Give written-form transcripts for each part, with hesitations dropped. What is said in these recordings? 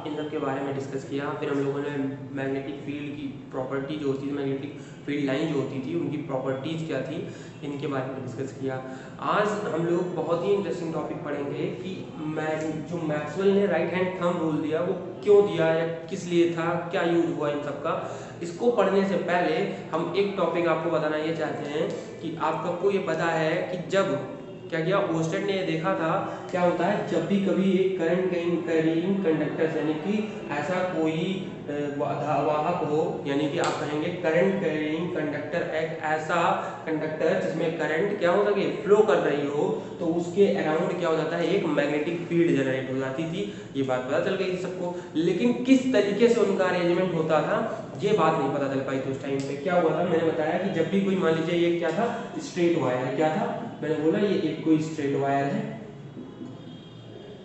इन सब के बारे में डिस्कस किया। फिर हम लोगों ने मैग्नेटिक फील्ड की प्रॉपर्टी जो होती थी, मैग्नेटिक फील्ड लाइन जो होती थी उनकी प्रॉपर्टीज़ क्या थी, इनके बारे में डिस्कस किया। आज हम लोग बहुत ही इंटरेस्टिंग टॉपिक पढ़ेंगे कि जो मैक्सवेल ने राइट हैंड थंब रूल दिया वो क्यों दिया या किस लिए था, क्या यूज हुआ इन सब का। इसको पढ़ने से पहले हम एक टॉपिक आपको बताना ये चाहते हैं कि आप सबको ये पता है कि जब क्या किया ओस्टेड ने ये देखा था क्या होता है जब भी कभी एक करंट कैरिंग कंडक्टर यानी कि ऐसा कोई वाहक हो, यानी कि आप कहेंगे करंट कैरिंग कंडक्टर, एक ऐसा कंडक्टर जिसमें करंट क्या हो सके फ्लो कर रही हो, तो उसके अराउंड क्या हो जाता है एक मैग्नेटिक फील्ड जनरेट हो जाती थी। ये बात पता चल गई सबको, लेकिन किस तरीके से उनका अरेंजमेंट होता था ये बात नहीं पता चल पाई थी उस टाइम पे। क्या हुआ था, मैंने बताया कि जब भी कोई मान लीजिए ये क्या था स्ट्रेट वायर, क्या था मैंने बोला ये एक कोई स्ट्रेट वायर है,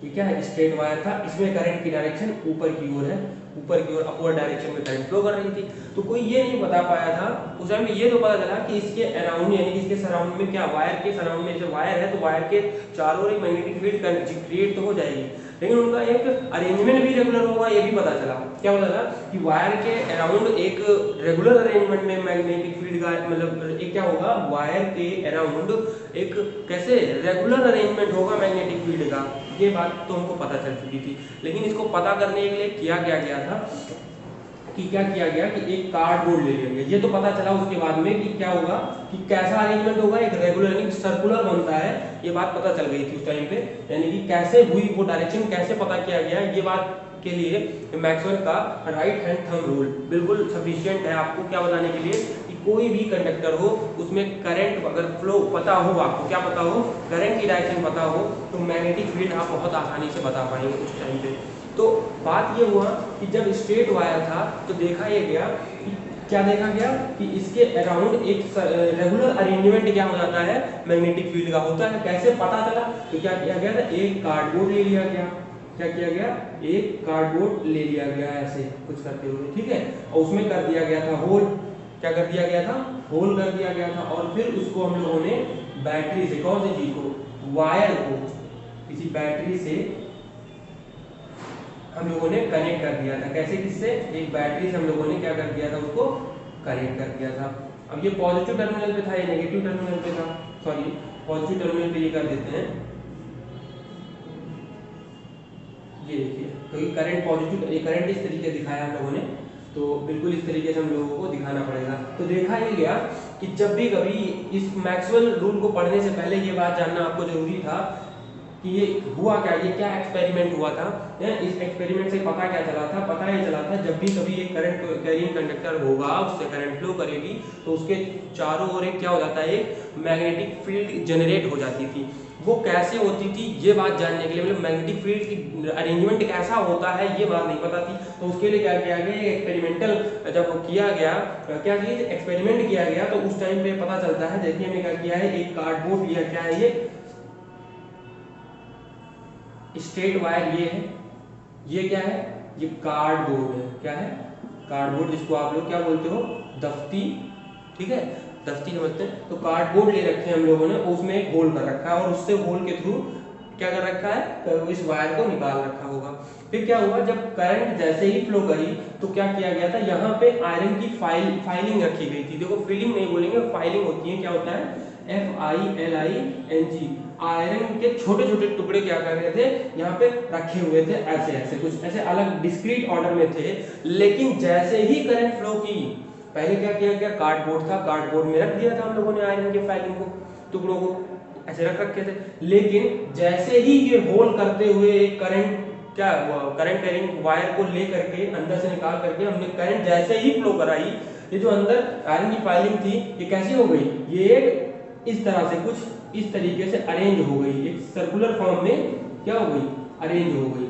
ये क्या है स्ट्रेट वायर था, इसमें करंट की डायरेक्शन ऊपर की ओर है, ऊपर की ओर अपवर्ड डायरेक्शन में करंट फ्लो कर रही थी। तो कोई ये नहीं बता पाया था उस टाइम में, ये तो पता चला कि इसके अराउंड यानी कि इसके सराउंड में क्या वायर के सराउंड में जो वायर है तो वायर के चारों ओर एक मैग्नेटिक फील्ड क्रिएट तो हो जाएगी, लेकिन उनका एक अरेंजमेंट भी रेगुलर होगा ये भी पता चला। क्या पता चला कि वायर के अराउंड एक रेगुलर अरेंजमेंट में मैग्नेटिक फील्ड का मतलब एक क्या होगा, वायर के अराउंड एक कैसे रेगुलर अरेंजमेंट होगा मैग्नेटिक फील्ड का, ये बात तो हमको पता चल चुकी थी। लेकिन इसको पता करने के लिए किया क्या गया था कि क्या किया गया कि एक कार्डबोर्ड ले लिया गया, ये तो पता चला उसके बाद में कि क्या होगा कि कैसा अरेंजमेंट होगा, एक रेगुलर यानी सर्कुलर बनता है, ये बात पता चल गई थी उस टाइम पे। यानी कि कैसे हुई वो डायरेक्शन कैसे पता किया गया, ये बात के लिए मैक्सवेल का राइट हैंड थंब रूल बिल्कुल सफिशिएंट है आपको क्या बताने के लिए कि कोई भी कंडक्टर हो उसमें करंट अगर फ्लो पता हो, आपको क्या पता हो करंट की डायरेक्शन पता हो, तो मैग्नेटिक फील्ड आप बहुत आसानी से बता पाएंगे उस टाइम पे। तो बात ये हुआ कि जब स्ट्रेट वायर था तो देखा ये गया कि क्या देखा गया कि इसके अराउंड एक रेगुलर अरेंजमेंट क्या हो जाता है मैग्नेटिक फील्ड का होता है। कैसे पता चला, तो क्या किया गया था एक कार्डबोर्ड ले लिया गया, क्या किया गया एक कार्डबोर्ड ले लिया गया ऐसे कुछ करते हुए, ठीक है, और उसमें कर दिया गया था होल, क्या कर दिया गया था होल कर दिया गया था, और फिर उसको हम लोगों ने बैटरी से कौन सी चीज को वायर को किसी बैटरी से हम लोगों ने कनेक्ट कर दिया था। कैसे किससे, एक बैटरी से हम लोगों ने क्या कर दिया था उसको कनेक्ट कर दिया था। अब ये पॉजिटिव टर्मिनल पे था या नेगेटिव टर्मिनल पे था, सॉरी पॉजिटिव टर्मिनल पे ये कर देते हैं, ये देखिए क्योंकि करंट पॉजिटिव ये करंट इस तरीके दिखाया हम लोगों ने, तो बिल्कुल इस तरीके से हम लोगों को दिखाना पड़ेगा। तो देखा ये गया कि जब भी कभी इस मैक्सवेल रूल को पढ़ने से पहले ये बात जानना आपको जरूरी था कि ये हुआ क्या, ये क्या एक्सपेरिमेंट हुआ था। इस एक्सपेरिमेंट से पता क्या चला था, पता ये चला था जब भी कभी एक करंट कैरिंग कंडक्टर होगा उससे करंट फ्लो करेगी तो उसके चारों ओर एक क्या हो जाता है एक मैग्नेटिक फील्ड जनरेट हो जाती थी। वो कैसे होती थी ये बात जानने के लिए, मतलब मैग्नेटिक फील्ड की अरेंजमेंट कैसा होता है ये बात नहीं पता थी, तो उसके लिए क्या किया गया एक्सपेरिमेंटल जब किया गया, क्या चीज एक्सपेरिमेंट किया गया, तो उस टाइम पे पता चलता है। देखिए हमने क्या किया है एक कार्डबोर्ड लिया, क्या है ये स्ट्रेट वायर, ये क्या है ये कार्डबोर्ड है, क्या है कार्डबोर्ड, जिसको आप लोग क्या बोलते हो दफ्ती, ठीक है दफ्ती समझते हैं। तो कार्डबोर्ड ले रखे हैं हम लोगों ने, उसमें एक होल कर रखा है और उससे होल के थ्रू क्या कर रखा है तो इस वायर को निकाल रखा होगा। फिर क्या हुआ जब करंट जैसे ही फ्लो करी तो क्या किया गया था, यहाँ पे आयरन की फाइलिंग रखी गई थी। देखो फीलिंग नहीं बोलेंगे, फाइलिंग होती है, क्या होता है FILING, आयरन के छोटे छोटे टुकड़े क्या कर रहे थे यहाँ पे रखे हुए थे, ऐसे ऐसे कुछ ऐसे अलग डिस्क्रीट ऑर्डर में थे। लेकिन जैसे ही करंट फ्लो की, पहले क्या किया गया कार्डबोर्ड था, कार्डबोर्ड में रख दिया था हम लोगों ने आयरन के फाइलिंग को टुकड़ों को ऐसे रख रखे थे। लेकिन जैसे ही ये होल करते हुए एक करंट क्या करंट कैरिंग वायर को ले करके अंदर से निकाल करके हमने करंट जैसे ही फ्लो कराई, ये जो अंदर आयरन की फाइलिंग थी ये कैसी हो गई, ये इस तरह से कुछ इस तरीके से अरेंज हो गई, एक सर्कुलर फॉर्म में क्या हो गई अरेंज हो गई।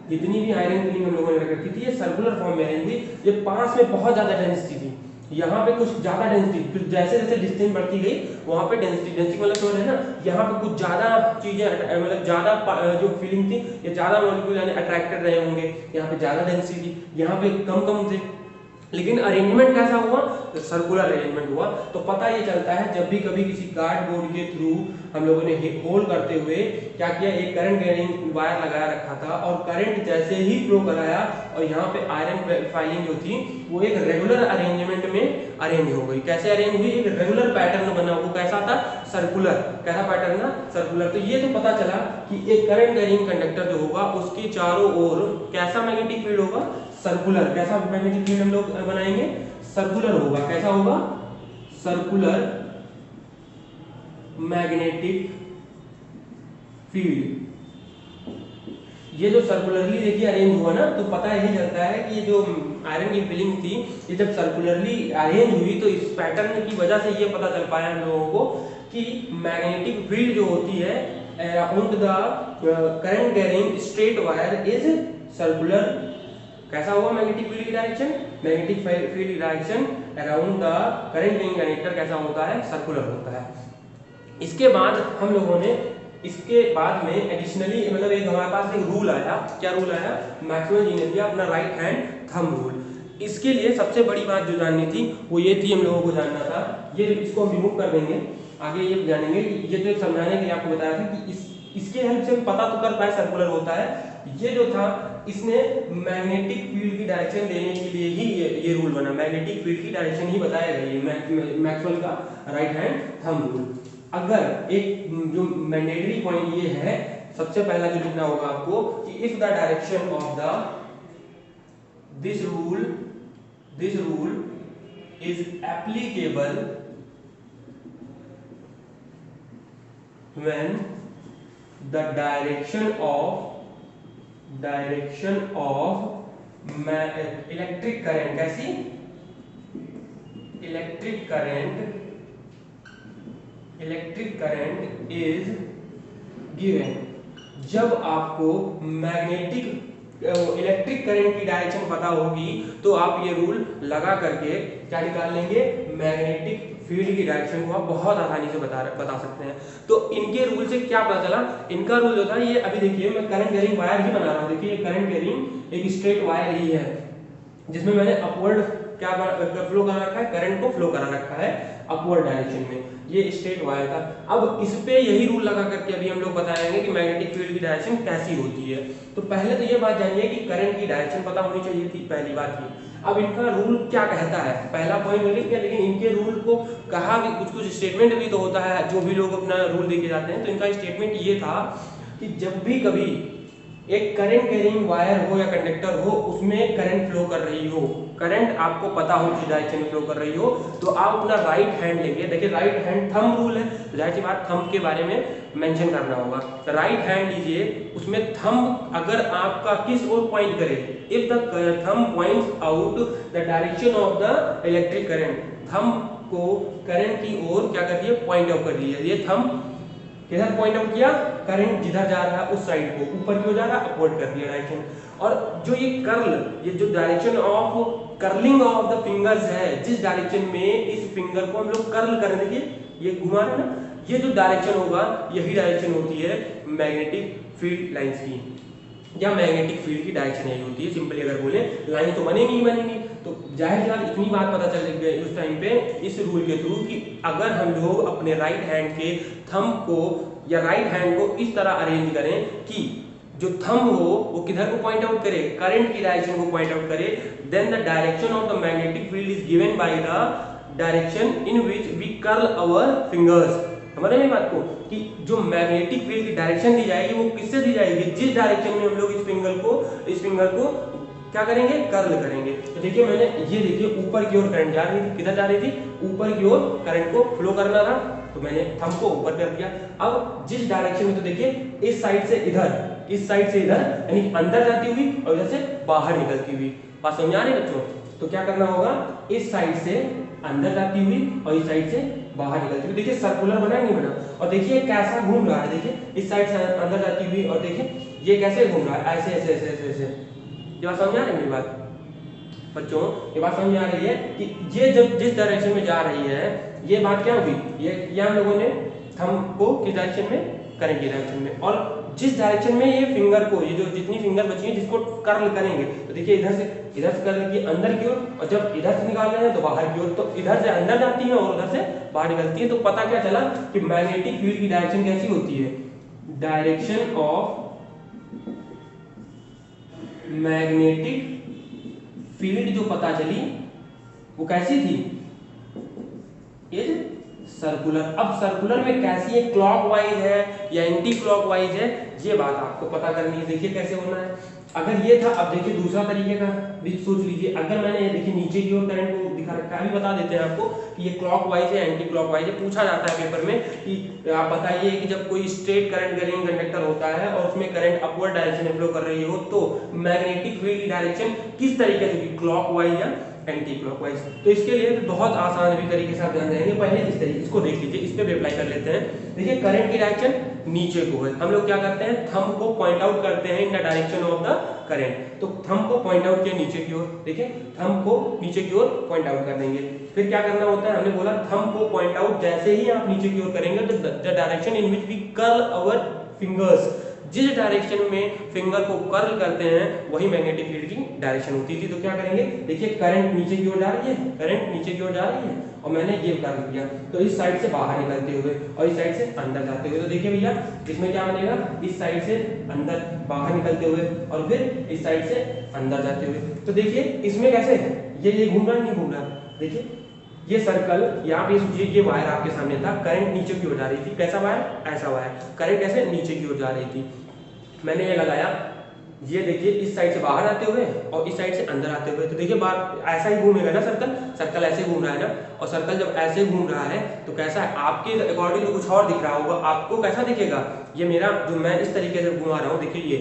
जितनी भी आयरन फिलिंग हम लोगों ने रख रखी थी ये सर्कुलर फॉर्म में अरेंज हुई। ये पास में बहुत ज्यादा डेंसिटी थी, यहाँ पे कुछ ज्यादा डेंसिटी, फिर जैसे जैसे डिस्टेंस बढ़ती गई वहां पे डेंसिटी मतलब जो है ना, यहाँ पे कुछ ज्यादा चीजें मतलब ज्यादा जो फीलिंग थी ये ज्यादा मॉलिक्यूल यानी अट्रैक्टेड रहे होंगे, यहाँ पे ज्यादा डेंसिटी थी, यहाँ पे कम कम थे। लेकिन अरेंजमेंट कैसा हुआ, सर्कुलर अरेंजमेंट हुआ। तो पता ये चलता है जब भी कभी किसी कार्डबोर्ड के थ्रू हम लोगों ने होल करते हुए क्या किया, एक करंट कैरिंग वायर लगाया रखा था और करंट जैसे ही फ्लो कराया और यहाँ पे आयरन फाइलिंग जो थी वो एक रेगुलर अरेंजमेंट में अरेंज हो गई। कैसे अरेंज हुई, एक रेगुलर पैटर्न बना, वो कैसा था, सर्कुलर। कैसा पैटर्न था, सर्कुलर। तो ये तो पता चला कि एक करंट कैरिंग कंडक्टर जो होगा उसके चारों ओर कैसा मैग्नेटिक फील्ड होगा, सर्कुलर। कैसा मैग्नेटिक फील्ड हम लोग बनाएंगे, सर्कुलर होगा। कैसा होगा, सर्कुलर मैग्नेटिक फील्ड। ये जो सर्कुलरली देखिए अरेंज हुआ ना, तो पता यही चलता है कि ये जो आयरन की फिलिंग थी ये जब सर्कुलरली अरेंज हुई तो इस पैटर्न की वजह से ये पता चल पाया हम लोगों को कि मैग्नेटिक फील्ड जो होती है around the current carrying straight wire is circular. कैसा होगा मैग्नेटिक फील्ड की डायरेक्शन, मैग्नेटिक फील्ड की direction around the current carrying conductor कैसा होता है, सर्कुलर होता है। इसके बाद हम लोगों ने इसके बाद में एडिशनली मतलब एक हमारे पास एक रूल आया। क्या रूल आया, मैक्सवेल जी ने दिया अपना राइट हैंड थंब रूल। इसके लिए सबसे बड़ी बात जो जाननी थी वो ये थी, हम लोगों को जानना था, ये इसको हम रिमूव कर देंगे, आगे ये जानेंगे। ये तो समझाने के लिए आपको बताया था कि इसके हेल्प से हम पता तो कर पाए सर्कुलर होता है। ये जो था इसने मैग्नेटिक फील्ड की डायरेक्शन देने के लिए ही ये रूल बना, मैग्नेटिक फील्ड की डायरेक्शन ही बताया गया ये मैक्सवेल का राइट हैंड थंब रूल। अगर एक जो मैंडेटरी पॉइंट ये है, सबसे पहला जो लिखना होगा आपको कि if the direction of the this rule is applicable when the direction of electric current, कैसी, इलेक्ट्रिक करंट इज गिवन। जब आपको इलेक्ट्रिक करंट की डायरेक्शन पता होगी तो आप ये रूल लगा करके क्या निकाल लेंगे, मैग्नेटिक फील्ड की डायरेक्शन को आप बहुत आसानी से बता सकते हैं। तो इनके रूल से क्या पता चला, इनका रूल जो था ये अभी देखिए मैं करंट कैरिंग वायर ही बना रहा हूँ। देखिए ये करंट कैरिंग एक स्ट्रेट वायर ही है जिसमें मैंने अपवर्ड क्या फ्लो करा रखा है, करंट को फ्लो करा रखा है अपवर्ड डायरेक्शन में। ये स्ट्रेट वायर था। अब इस पे यही रूल लगा करके अभी हम लोग बताएंगे कि मैग्नेटिक फील्ड की डायरेक्शन कैसी होती है। तो पहले तो ये बात जानिए कि करंट की डायरेक्शन पता होनी चाहिए थी, पहली बात ये। अब इनका रूल क्या कहता है, पहला पॉइंट लिख के, लेकिन इनके रूल को कहा भी कुछ स्टेटमेंट भी तो होता है, जो भी लोग अपना रूल देके जाते हैं। तो इनका स्टेटमेंट ये था कि जब भी कभी एक करंट कैरिंग वायर हो या कंडक्टर हो उसमें करंट फ्लो कर रही हो, करंट आपको पता हो किस डायरेक्शन में फ्लो कर रही हो, तो आप अपना राइट हैंड लेंगे। देखिए राइट हैंड थंब रूल है, तो जाहिर सी बात थंब के बारे में मेंशन करना होगा। तो राइट हैंड लीजिए, उसमें थंब अगर आपका किस ओर पॉइंट करे, if the thumb points out the direction of the electric current, thumb को करंट की ओर क्या कर दिया, पॉइंट आउट कर दिया। ये थंब किधर पॉइंट आउट किया, करंट जिधर जा रहा है उस साइड को, ऊपर क्यों जा रहा है, अपवर्ड कर दिया डायरेक्शन। और जो ये कर्ल, ये जो direction of curling of the fingers है, जिस डायरेक्शन में इस फिंगर को हम लोग कर्ल करें, देखिए ये घुमा रहे हैं ना, ये जो डायरेक्शन होगा यही डायरेक्शन होती है मैग्नेटिक फील्ड लाइंस की, या मैग्नेटिक फील्ड की डायरेक्शन यही होती है। सिंपली अगर बोले लाइन तो बनेगी ही बनेगी। तो जाहिर बात इतनी बात पता चल गई उस टाइम पे इस रूल के थ्रू कि अगर हम लोग अपने राइट हैंड के थंब को या राइट हैंड को इस तरह अरेंज करें कि जो थंब हो वो किधर को पॉइंट आउट करे, करंट की डायरेक्शन को पॉइंट आउट करे, then the direction of the magnetic field is given by the direction in which we curl our fingers. समझ रहे हैं बात को कि जो मैग्नेटिक फील्ड की डायरेक्शन दी जाएगी वो किससे दी जाएगी, जिस डायरेक्शन में हम लोग इस फिंगर को क्या करेंगे, कर्ल करेंगे। तो देखिए मैंने ये देखिए ऊपर की ओर करंट जा रही थी, किधर जा रही थी, ऊपर की ओर करंट को फ्लो करना था, तो मैंने थंब को ऊपर कर दिया। अब जिस डायरेक्शन में, तो देखिए इस साइड से इधर, इस साइड से इधर, यानी अंदर जाती हुई और इधर से बाहर निकलती हुई। बात समझ आ रही है बच्चों? तो क्या करना होगा, इस साइड से अंदर जाती हुई और इस साइड से बाहर निकलती हुई। देखिए सर्कुलर बना नहीं बना, और देखिए कैसा घूम रहा है, देखिए इस साइड से अंदर जाती हुई और देखिए ये कैसे घूम रहा है, ऐसे ऐसे ऐसे ऐसे ऐसे। ये बात समझ आ रही है मेरी बात बच्चों? ये बात समझ आ रही है कि ये जब जिस डायरेक्शन में जा रही है, ये बात क्या होगी, ये हम लोगों ने थंब को किस डायरेक्शन में, करंट की डायरेक्शन में, और जिस डायरेक्शन में ये फिंगर को, ये जो जितनी फिंगर बची है जिसको कर्ल करेंगे, तो देखिए इधर से कर्ल किए अंदर की ओर, और जब इधर से निकाल रहे हैं तो बाहर की ओर, तो इधर से अंदर जाती है और उधर से बाहर निकलती है। तो पता क्या चला कि मैग्नेटिक फील्ड की डायरेक्शन कैसी होती है, डायरेक्शन ऑफ मैग्नेटिक फील्ड जो पता चली वो कैसी थी, ये सर्कुलर। अब सर्कुलर में कैसी है, क्लॉकवाइज है या एंटी क्लॉकवाइज है, ये बात आपको पता करनी है। देखिए कैसे होना है, अगर ये था, अब देखिए दूसरा तरीके का भी सोच लीजिए। अगर मैंने ये देखिए नीचे की ओर करंट को दिखा रखा है, अभी बता देते हैं आपको कि ये क्लॉकवाइज है एंटी क्लॉकवाइज है। पूछा जाता है पेपर में कि आप बताइए कि जब कोई स्ट्रेट करंट कैरिंग कंडक्टर होता है और उसमें करंट अपवर्ड डायरेक्शन में फ्लो कर रही हो, तो मैग्नेटिक फील्ड की डायरेक्शन किस तरीके से, क्लॉकवाइज या एंटी क्लॉकवाइज। तो इसके लिए बहुत आसान भी तरीके से आप ध्यान देंगे। पहले इस तरीके इसको देख लीजिए, इस पे भी अप्लाई कर लेते हैं। देखिए करंट की डायरेक्शन नीचे को है, हम लोग क्या करते हैं, थंब को पॉइंट आउट करते हैं इन the direction of the current. तो थंब को पॉइंट आउट किया नीचे की ओर, देखिए थंब को नीचे की ओर पॉइंट आउट कर देंगे। फिर क्या करना होता है, हमने बोला थंब को पॉइंट आउट जैसे ही आप नीचे की ओर करेंगे तो the direction in which we curl our fingers, जिस डायरेक्शन में फिंगर को कर्ल करते हैं वही मैग्नेटिक फील्ड की डायरेक्शन होती थी। तो क्या करेंगे, देखिए करंट नीचे की ओर जा रही है, करंट नीचे की ओर जा रही है और मैंने ये कर दिया, तो इस साइड से बाहर निकलते हुए और इस साइड से अंदर जाते हुए। तो देखिए भैया इसमें क्या बनेगा, इस साइड से अंदर बाहर निकलते हुए और फिर इस साइड से अंदर जाते हुए। तो देखिए इसमें कैसे ये घूम रहा नहीं घूम रहा, देखिए ये सर्कल यहाँ पे सोचिए, ये वायर आपके सामने था, करंट नीचे की ओर जा रही थी, कैसा वायर, ऐसा वायर, करंट कैसे नीचे की ओर जा रही थी। मैंने ये लगाया, ये देखिए इस साइड से बाहर आते हुए और इस साइड से अंदर आते हुए। तो देखिए बार ऐसा ही घूमेगा ना सर्कल ऐसे घूम रहा है ना, और सर्कल जब ऐसे घूम रहा है तो कैसा है, आपके अकॉर्डिंग तो कुछ और दिख रहा होगा, आपको कैसा दिखेगा, ये मेरा जो मैं इस तरीके से घुमा रहा हूँ, देखिए ये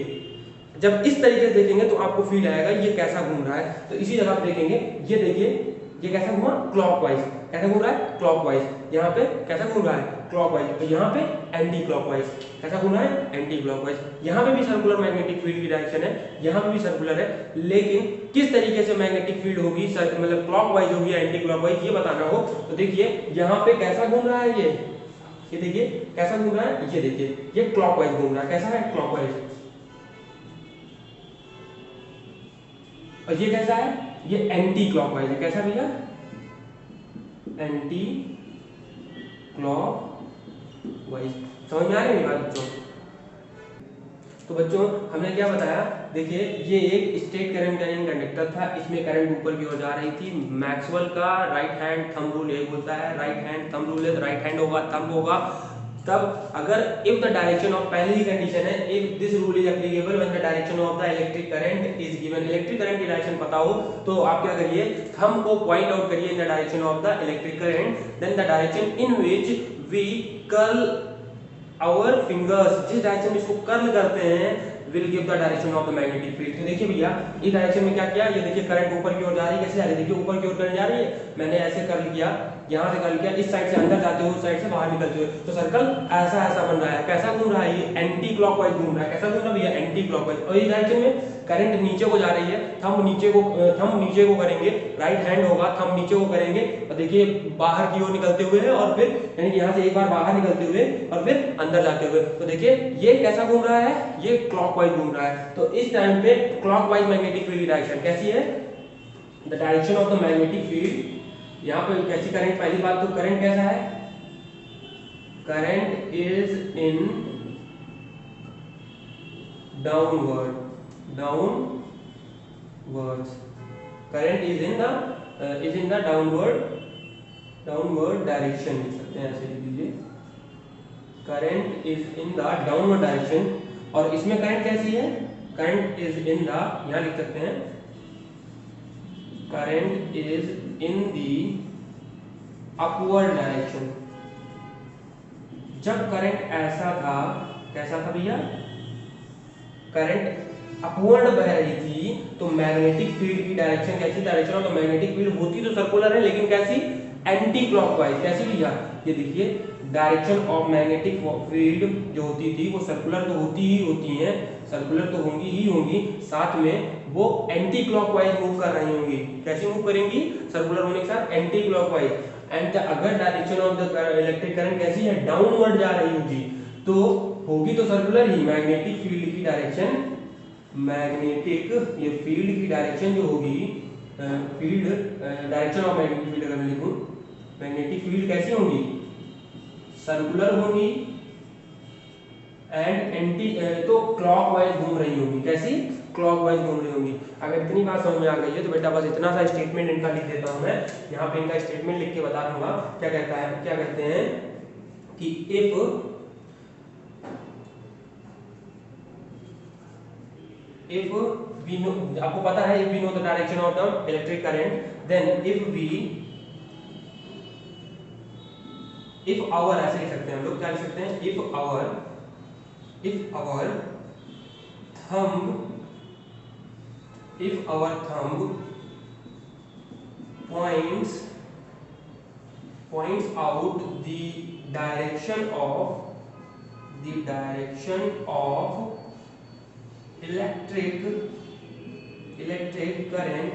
जब इस तरीके से देखेंगे तो आपको फील आएगा ये कैसा घूम रहा है। तो इसी जगह आप देखेंगे, ये देखिए ये कैसा घुमा, क्लॉकवाइज, कैसा घूम रहा है, क्लॉकवाइज, यहाँ पे कैसा घूम रहा है, क्लॉकवाइज, तो यहाँ पे एंटी क्लॉकवाइज, कैसा घूम रहा है, एंटी क्लॉकवाइज। यहाँ पे भी सर्कुलर मैग्नेटिक फील्ड की डायरेक्शन है, यहाँ पे भी सर्कुलर है, लेकिन किस तरीके से मैग्नेटिक फील्ड होगी, मतलब क्लॉकवाइज होगी या एंटी क्लॉकवाइज, ये बताना हो तो देखिए यहाँ पे कैसा घूम रहा है, ये देखिए कैसा घूम रहा है, ये देखिए ये क्लॉकवाइज घूम रहा है, कैसा है, क्लॉकवाइज। और ये कैसा है, ये एंटी क्लॉकवाइज है, कैसा भैया, एंटी क्लॉकवाइज। समझ में आ रही है बात बच्चों। तो बच्चों हमने क्या बताया, देखिए ये एक स्ट्रेट करंट कैरिंग कंडक्टर था, इसमें करंट ऊपर की ओर जा रही थी। मैक्सवेल का राइट हैंड थंब रूल एक होता है, राइट हैंड थंब रूल है, राइट हैंड होगा थंब होगा। तब अगर इफ द डायरेक्शन ऑफ, पहली ही कंडीशन है, if this rule is applicable when the direction of the electric current is given, electric current की डायरेक्शन पता हो तो आप क्या करिए, थंब को पॉइंट आउट करिए in the direction of the electric current, then the direction in which we curl our fingers, जिस डायरेक्शन में इसको कर्ल करते हैं will give the direction of the magnetic field। तो देखिए भैया इस डायरेक्शन में क्या किया, ये देखिए करंट ऊपर की ओर जा रही है, कैसे जा रही है, देखिए ऊपर की ओर करंट जा रही है, मैंने ऐसे कर्ल किया, यहाँ से कर्ल किया, इस साइड से अंदर जाते हुए उस साइड से बाहर निकलते हुए, तो सर्कल ऐसा ऐसा बन रहा है, कैसा घूम रहा है, ये एंटी क्लॉकवाइज घूम रहा है, कैसा घूम रहा है भैया, एंटी क्लॉकवाइज। और इस डायरेक्शन में करंट नीचे को जा रही है, थंब नीचे को करेंगे, राइट हैंड होगा, थंब नीचे को करेंगे और देखिए बाहर की ओर निकलते हुए और फिर यानी कि यहाँ से एक बार बाहर निकलते हुए और फिर अंदर जाते हुए। तो देखिए ये कैसा घूम रहा है, ये क्लॉकवाइज घूम रहा है। तो इस टाइम पे क्लॉकवाइज मैग्नेटिक फील्ड की डायरेक्शन कैसी है, the direction of the magnetic field. यहाँ पे कैसी करंट, पहली बात तो करंट कैसा है, current is in downward, current is in the downward direction, लिख सकते हैं ऐसे लिख लीजिए, current is in the downward direction. और इसमें करंट कैसी है, करंट इज इन द, यहां लिख सकते हैं current is in the upward direction. जब करंट ऐसा था, कैसा था भैया, करंट अपवर्ड बह रही थी, तो मैग्नेटिक फील्ड की डायरेक्शन कैसी, direction of the magnetic field होती तो सर्कुलर है, लेकिन कैसी, एंटी क्लॉकवाइज। कैसी भैया, ये देखिए डायरेक्शन ऑफ मैग्नेटिक फील्ड जो होती थी वो सर्कुलर तो होती है, सर्कुलर तो होंगी ही होंगी, साथ में वो एंटी क्लॉकवाइज मूव कर रही होंगी। कैसे मूव करेंगी, सर्कुलर होने के साथ एंटी क्लॉकवाइज। एंड अगर direction of the electric current कैसी है, डाउनवर्ड जा रही होगी, तो होगी तो सर्कुलर ही। मैग्नेटिक फील्ड की डायरेक्शन, मैग्नेटिक ये फील्ड की डायरेक्शन जो होगी, field direction of magnetic field अगर मैं लिखूं, मैग्नेटिक फील्ड कैसी होंगी, सर्कुलर होंगी एंड एंटी तो क्लॉकवाइज घूम रही होंगी। कैसी? क्लॉकवाइज घूम रही होंगी। अगर इतनी बात समझ में आ गई है तो बेटा बस इतना सा स्टेटमेंट इनका लिख देता हूं मैं। यहाँ पे इनका स्टेटमेंट लिख के बता दूंगा क्या कहता है, क्या कहते हैं कि इफ वी नो, आपको पता है if we know the direction of the electric current, then if our, ऐसे लिख सकते हैं हम लोग, क्या लिख सकते हैं, if our thumb points out the direction of electric current।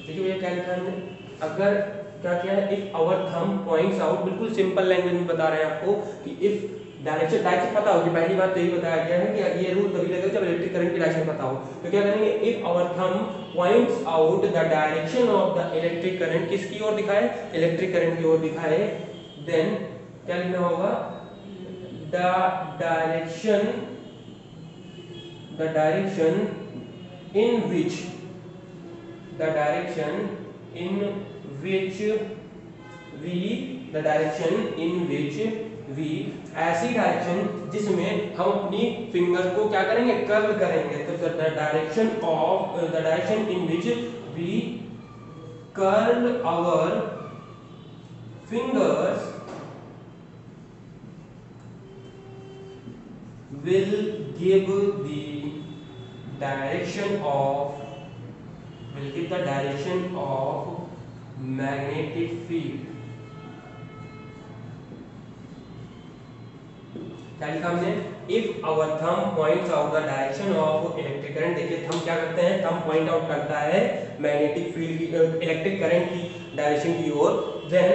देखिए भैया क्या लिखा है, अगर क्या किया है, if our thumb points out, बिल्कुल सिंपल लैंग्वेज में बता रहे हैं आपको कि इफ डायरेक्शन पता होगी, पहली बात तो यही बताया गया है कि ये रूल तभी लगेगा जब इलेक्ट्रिक करंट की डायरेक्शन पता हो। तो क्या करेंगे, if our thumb points out the direction of the electric current, किसकी ओर दिखाए, इलेक्ट्रिक करंट की ओर दिखाए, देन क्या लिखना होगा, the direction in which we ऐसी डायरेक्शन जिसमें हम अपनी फिंगर को क्या करेंगे, कर्ल करेंगे। तो the direction in which we curl our fingers will give the direction of magnetic field। क्या लिखा हमने, if our thumb points out the direction of electric current. देखिए थंब क्या करते हैं, थंब पॉइंट आउट करता है मैग्नेटिक फील्ड की, इलेक्ट्रिक करंट की डायरेक्शन की ओर, then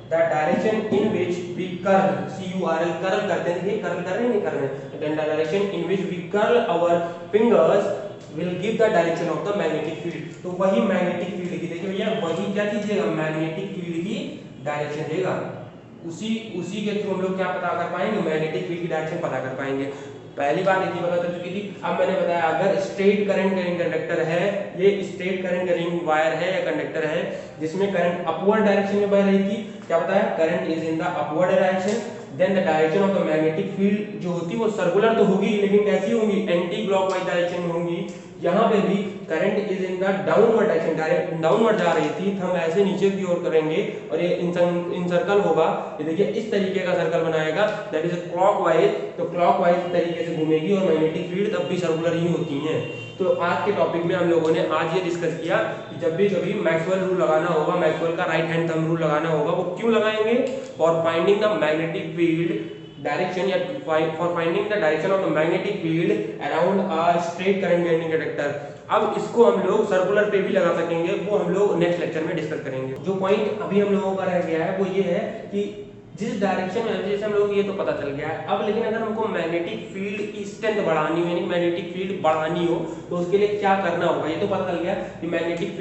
the direction in which we curl, CURL curl करते हैं, देखिए कर्ल कर रहे हैं, नहीं कर रहे हैं, then the direction in which we curl our fingers will give the direction of the magnetic field. तो वही मैग्नेटिक फील्ड की, देखिए भैया वही क्या कीजिएगा, मैग्नेटिक फील्ड की डायरेक्शन देगा। उसी के थ्रू हम लोग क्या पता कर पाएंगे, मैग्नेटिक फील्ड की डायरेक्शन पता कर पाएंगे। पहली बार इतनी पता चल चुकी थी। अब मैंने बताया अगर स्ट्रेट करंट रिंग कंडक्टर है, ये स्ट्रेट करंट रिंग वायर है या कंडक्टर है जिसमें करंट अपवर्ड डायरेक्शन में बह रही थी, क्या बताया, current is in the upward direction, then the direction of the magnetic field जो होती है वो सर्कुलर तो होगी लेकिन कैसी होंगी, एंटी क्लॉकवाइज डायरेक्शन में होंगी। यहाँ पे भी current is in the downward direction, direct downward जा रही थी, हम ऐसे नीचे की ओर करेंगे और ये इन सर्कल होगा, ये देखिए इस तरीके का सर्कल बनाएगा, दैट इज क्लॉकवाइज। तो क्लॉकवाइज तरीके से घूमेगी और मैग्नेटिक फील्ड तब भी सर्कुलर ही होती हैं। तो आज के टॉपिक में हम लोगों ने आज ये डिस्कस किया कि जब भी कभी मैक्सवेल रूल लगाना होगा, मैक्सवेल का राइट हैंड थंब रूल लगाना होगा, वो क्यों लगाएंगे, for finding the magnetic field direction या for finding the direction of the magnetic field around a straight current bearing conductor. अब इसको हम लोग सर्कुलर पे भी लगा सकेंगे, वो हम लोग नेक्स्ट लेक्चर में डिस्कस करेंगे। जो पॉइंट अभी हम लोगों का रह गया है वो ये है कि जिस डायरेक्शन में, जैसे हम लोग ये तो पता चल गया है, अब लेकिन अगर हमको मैग्नेटिक फील्ड की स्ट्रेंथ बढ़ानी हो, यानी मैग्नेटिक फील्ड बढ़ानी हो, तो उसके लिए क्या करना होगा, ये तो पता चल गया कि मैग्नेटिक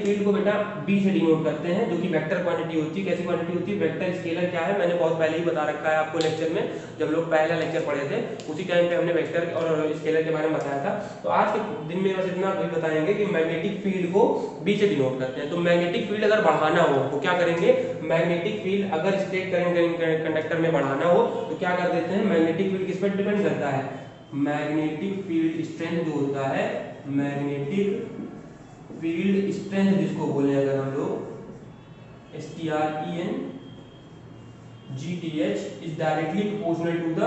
फील्ड को बेटा B से डिनोट करते हैं, जो कि वेक्टर क्वांटिटी होती है। कैसी क्वांटिटी होती है, वेक्टर स्केलर क्या है, मैंने बहुत पहले ही बता रखा है आपको लेक्चर में, जब लोग पहला लेक्चर पढ़े थे उसी टाइम पे हमने वेक्टर और स्केलर के बारे में बताया था। तो आज के दिन में बस इतना बताएंगे कि मैग्नेटिक फील्ड को B से डिनोट करते हैं। तो मैग्नेटिक फील्ड अगर बढ़ाना हो तो क्या करेंगे, मैग्नेटिक फील्ड अगर स्ट्रेट करंट कंडक्टर में बढ़ाना हो तो क्या कर देते हैं, मैग्नेटिक फील्ड किस पर डिपेंड करता है, मैग्नेटिक फील्ड स्ट्रेंथ जो होता है, मैग्नेटिक फील्ड स्ट्रेंथ जिसको बोले अगर हम लोग STRENGTH is directly proportional to the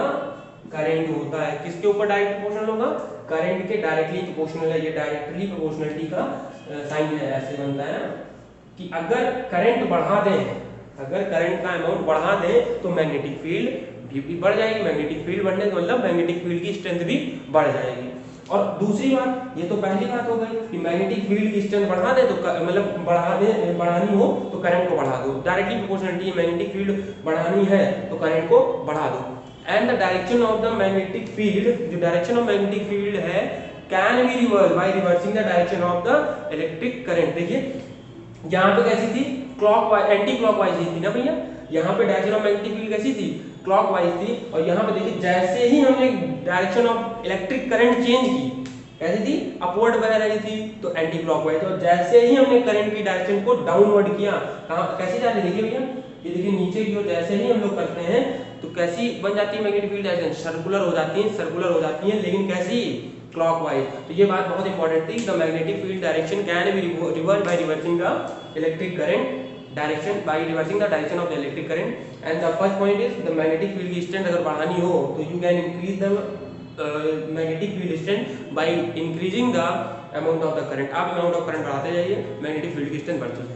current होता है। किसके ऊपर डायरेक्ट प्रोपोर्शनल होगा, करंट के डायरेक्टली प्रोपोर्शनल है। ये डायरेक्टली प्रोपोर्शनलिटी का साइन है, ऐसे बनता है कि अगर करंट बढ़ा दें, अगर करंट का अमाउंट बढ़ा दें तो मैग्नेटिक फील्ड भी बढ़ जाएगी। मैग्नेटिक फील्ड बढ़ने का मतलब मैग्नेटिक फील्ड की स्ट्रेंथ भी बढ़ जाएगी। और दूसरी बात, ये तो पहली बात हो गई कि मैग्नेटिक फील्ड की स्ट्रेंथ बढ़ा दे तो मतलब बढ़ानी हो तो करंट को बढ़ा दो, डायरेक्टली प्रोपोर्शनलिटी। मैग्नेटिक फील्ड बढ़ानी है तो करंट को बढ़ा दो। And the direction of the magnetic field, जो डायरेक्शन ऑफ मैग्नेटिक फील्ड है can be reverse by reversing the direction of the electric current. देखिए यहाँ पे कैसी थी, क्लॉकवाइज एंटी क्लॉकवाइज थी ना भैया, यहाँ पे डायरेक्शन ऑफ मैग्नेटिक फील्ड कैसी थी, क्लॉकवाइज थी, और यहाँ पे देखिए जैसे ही हमने direction of electric current change की, कैसी थी, अपवर्ड बना रही थी, तो एंटी क्लॉकवाइज, और जैसे ही हमने करंट की डायरेक्शन को डाउनवर्ड किया, कहाँ कैसे जा रही है देखिए भैया, ये देखिए नीचे की ओर जैसे ही हम लोग करते हैं तो कैसी बन जाती है मैग्नेटिक फील्ड डायरेक्शन, सर्कुलर हो जाती है, लेकिन कैसी, क्लॉकवाइज। तो ये बात बहुत इंपॉर्टेंट थी, the magnetic field direction can be reverse by reversing the electric current direction, by reversing the direction of the electric current. And the first point is the magnetic field की strength अगर बढ़ानी हो तो you can increase the magnetic field strength by increasing the amount of the current. आप amount of current बढ़ाते जाइए, magnetic field की strength बढ़ती जाएगी।